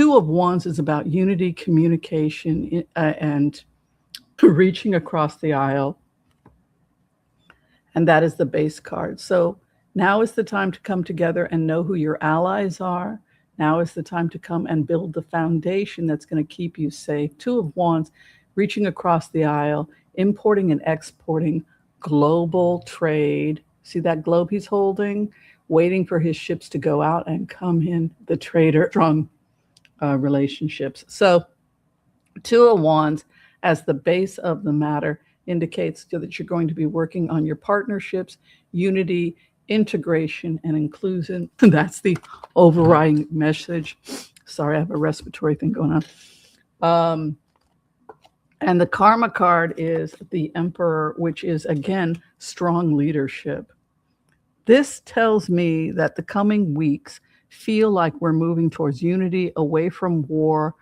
Two of Wands is about unity, communication, and reaching across the aisle. And that is the base card. So now is the time to come together and know who your allies are. Now is the time to come and build the foundation that's going to keep you safe. Two of Wands, reaching across the aisle, importing and exporting, global trade. See that globe he's holding? Waiting for his ships to go out and come in, the trader, strong relationships. So Two of Wands as the base of the matter indicates that you're going to be working on your partnerships, unity, integration, and inclusion. That's the overriding message. Sorry, I have a respiratory thing going on. And the karma card is the Emperor, which is, again, strong leadership. This tells me that the coming weeks feel like we're moving towards unity, away from war,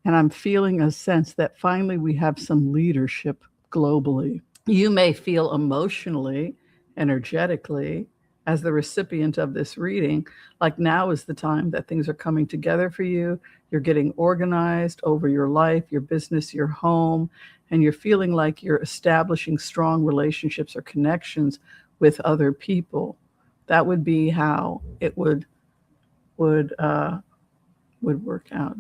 and I'm feeling a sense that finally we have some leadership globally. You may feel emotionally, energetically, as the recipient of this reading, like now is the time that things are coming together for you. You're getting organized over your life, your business, your home, and you're feeling like you're establishing strong relationships or connections with other people. That would be how it would work out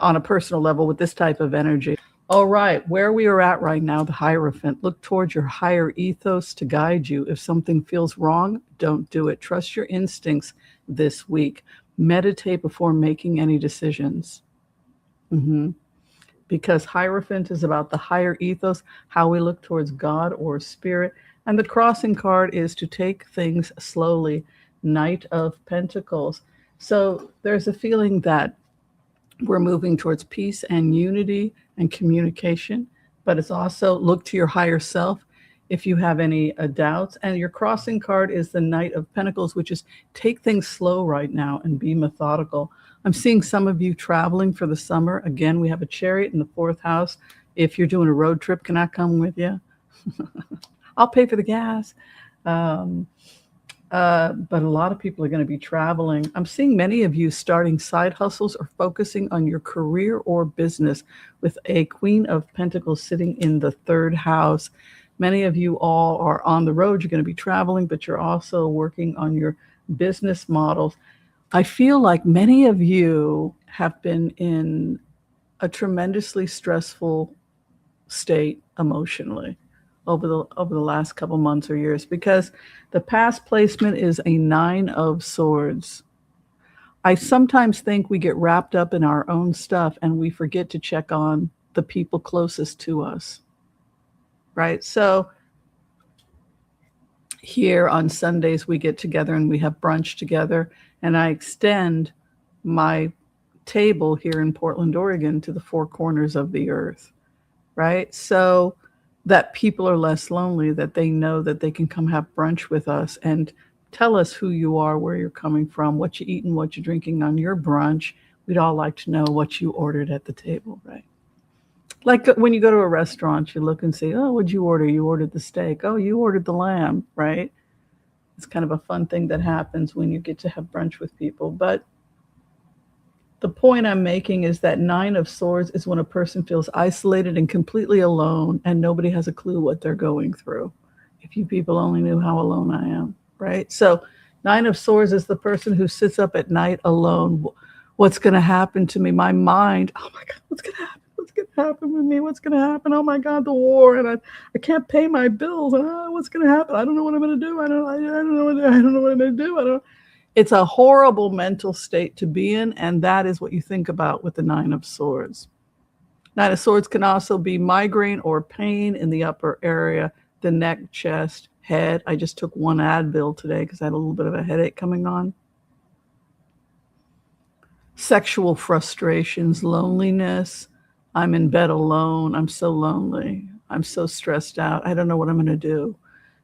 on a personal level with this type of energy. All right, where we are at right now, the Hierophant. Look towards your higher ethos to guide you. If something feels wrong, don't do it. Trust your instincts this week. Meditate before making any decisions. Because Hierophant is about the higher ethos, how we look towards God or spirit. And the crossing card is to take things slowly. Knight of Pentacles. So there's a feeling that we're moving towards peace and unity and communication, but it's also look to your higher self if you have any doubts. And your crossing card is the Knight of Pentacles, which is take things slow right now and be methodical. I'm seeing some of you traveling for the summer. Again, we have a Chariot in the 4th house. If you're doing a road trip, can I come with you? I'll pay for the gas. But a lot of people are going to be traveling. I'm seeing many of you starting side hustles or focusing on your career or business with a Queen of Pentacles sitting in the 3rd house. Many of you all are on the road. You're going to be traveling, but you're also working on your business models. I feel like many of you have been in a tremendously stressful state emotionally over the last couple months or years, because the past placement is a 9 of Swords. I sometimes think we get wrapped up in our own stuff and we forget to check on the people closest to us, right? So here on Sundays, we get together and we have brunch together, and I extend my table here in Portland, Oregon to the 4 corners of the earth, right? So that people are less lonely, that they know that they can come have brunch with us and tell us who you are, where you're coming from, what you eating, what you're drinking on your brunch. We'd all like to know what you ordered at the table, right? Like when you go to a restaurant, you look and say, oh, what'd you order? You ordered the steak. Oh, you ordered the lamb, right? It's kind of a fun thing that happens when you get to have brunch with people. But the point I'm making is that 9 of Swords is when a person feels isolated and completely alone and nobody has a clue what they're going through. If you people only knew how alone I am, right? So 9 of Swords is the person who sits up at night alone. What's going to happen to me? My mind, oh my God, what's going to happen? What's going to happen with me? What's going to happen? Oh my God, the war, and I can't pay my bills. And what's going to happen? I don't know what I'm going to do. I don't know what I'm going to do. It's a horrible mental state to be in, and that is what you think about with the 9 of Swords. 9 of Swords can also be migraine or pain in the upper area, the neck, chest, head. I just took 1 Advil today because I had a little bit of a headache coming on. Sexual frustrations, loneliness. I'm in bed alone. I'm so lonely. I'm so stressed out. I don't know what I'm going to do.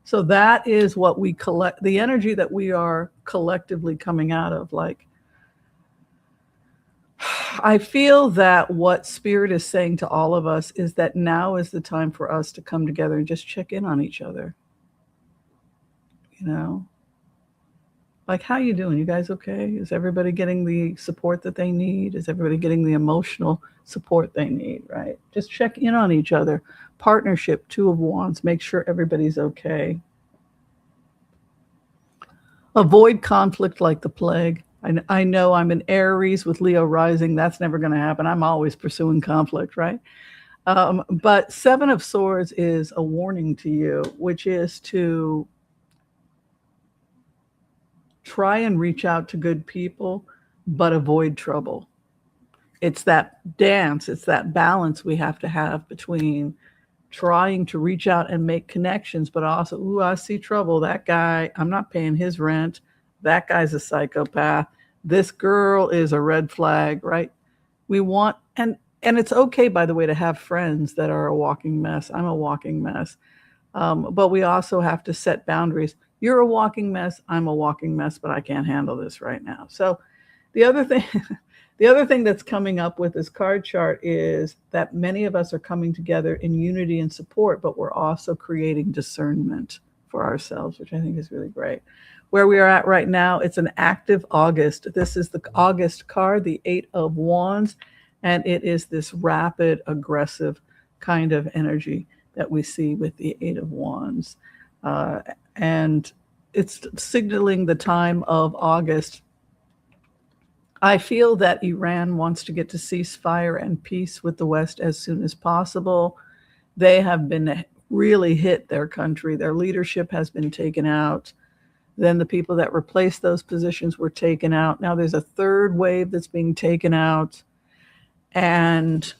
So that is what we collect, the energy that we are collectively coming out of. Like, I feel that what Spirit is saying to all of us is that now is the time for us to come together and just check in on each other. You know, Like, how you doing? You guys okay? Is everybody getting the support that they need? Is everybody getting the emotional support they need, right? Just check in on each other. Partnership, Two of Wands, make sure everybody's okay. Avoid conflict like the plague. I know I'm an Aries with Leo rising. That's never going to happen. I'm always pursuing conflict, right? But Seven of Swords is a warning to you, which is to try and reach out to good people, but avoid trouble. It's that dance, it's that balance we have to have between trying to reach out and make connections, but also, ooh, I see trouble. That guy, I'm not paying his rent. That guy's a psychopath. This girl is a red flag, right? We want, and it's okay, by the way, to have friends that are a walking mess. I'm a walking mess. But we also have to set boundaries. You're a walking mess. I'm a walking mess, but I can't handle this right now. So the other thing, the other thing that's coming up with this card chart is that many of us are coming together in unity and support, but we're also creating discernment for ourselves, which I think is really great. Where we are at right now, it's an active August. This is the August card, the Eight of Wands, and it is this rapid, aggressive kind of energy that we see with the Eight of Wands. And it's signaling the time of August. I feel that Iran wants to get to ceasefire and peace with the West as soon as possible. They have been really hit, their country. Their leadership has been taken out. Then the people that replaced those positions were taken out. Now there's a third wave that's being taken out. And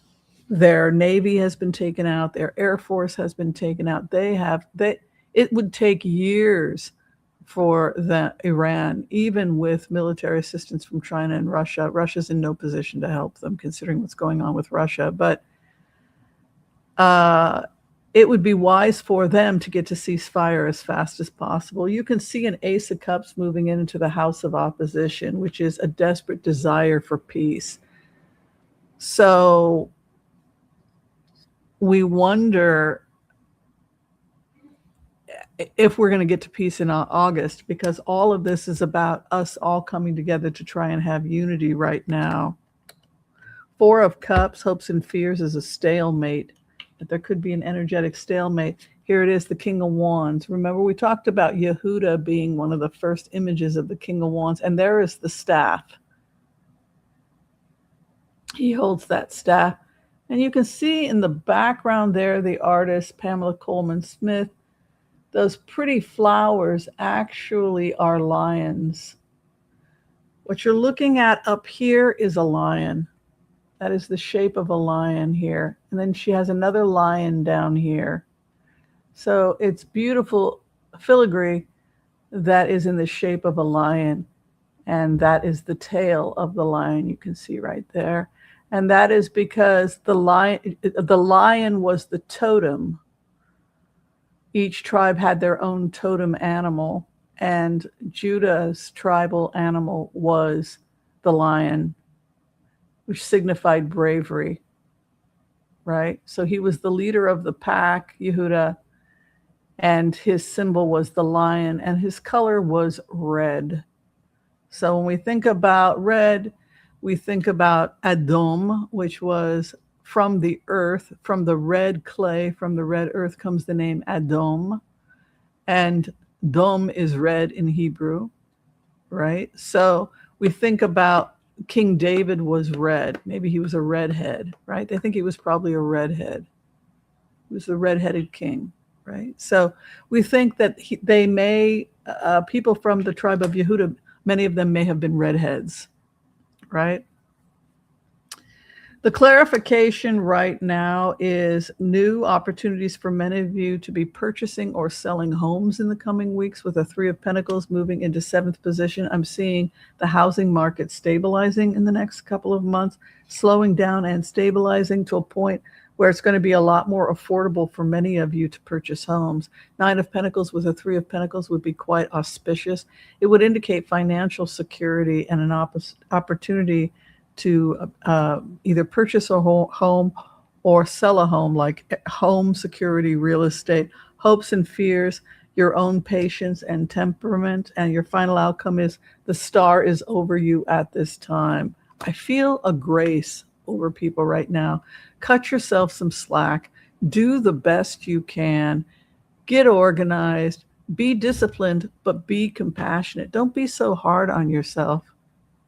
their Navy has been taken out. Their Air Force has been taken out. It would take years for Iran, even with military assistance from China and Russia. Russia's in no position to help them, considering what's going on with Russia. But it would be wise for them to get to ceasefire as fast as possible. You can see an Ace of Cups moving into the House of Opposition, which is a desperate desire for peace. So we wonder if we're going to get to peace in August, because all of this is about us all coming together to try and have unity right now. Four of Cups, hopes and fears, is a stalemate, but there could be an energetic stalemate. Here it is, the King of Wands. Remember, we talked about Yehuda being one of the first images of the King of Wands, and there is the staff. He holds that staff. And you can see in the background there, the artist, Pamela Coleman Smith. Those pretty flowers actually are lions. What you're looking at up here is a lion. That is the shape of a lion here. And then she has another lion down here. So it's beautiful filigree that is in the shape of a lion. And that is the tail of the lion you can see right there. And that is because the lion was the totem. Each tribe had their own totem animal, and Judah's tribal animal was the lion, which signified bravery, right? So he was the leader of the pack, Yehuda, and his symbol was the lion, and his color was red. So when we think about red, we think about Adom, which was from the earth, from the red clay, from the red earth comes the name Adom. And Dom is red in Hebrew, right? So we think about King David was red. Maybe he was a redhead, right? They think he was probably a redhead. He was the redheaded king, right? So we think that people from the tribe of Yehuda, many of them may have been redheads, right? The clarification right now is new opportunities for many of you to be purchasing or selling homes in the coming weeks, with a Three of Pentacles moving into seventh position. I'm seeing the housing market stabilizing in the next couple of months, slowing down and stabilizing to a point where it's going to be a lot more affordable for many of you to purchase homes. Nine of Pentacles with a Three of Pentacles would be quite auspicious. It would indicate financial security and an opportunity to either purchase a home or sell a home, like home security, real estate. Hopes and fears, your own patience and temperament, and your final outcome is the star is over you at this time. I feel a grace over people right now. Cut yourself some slack. Do the best you can. Get organized. Be disciplined, but be compassionate. Don't be so hard on yourself.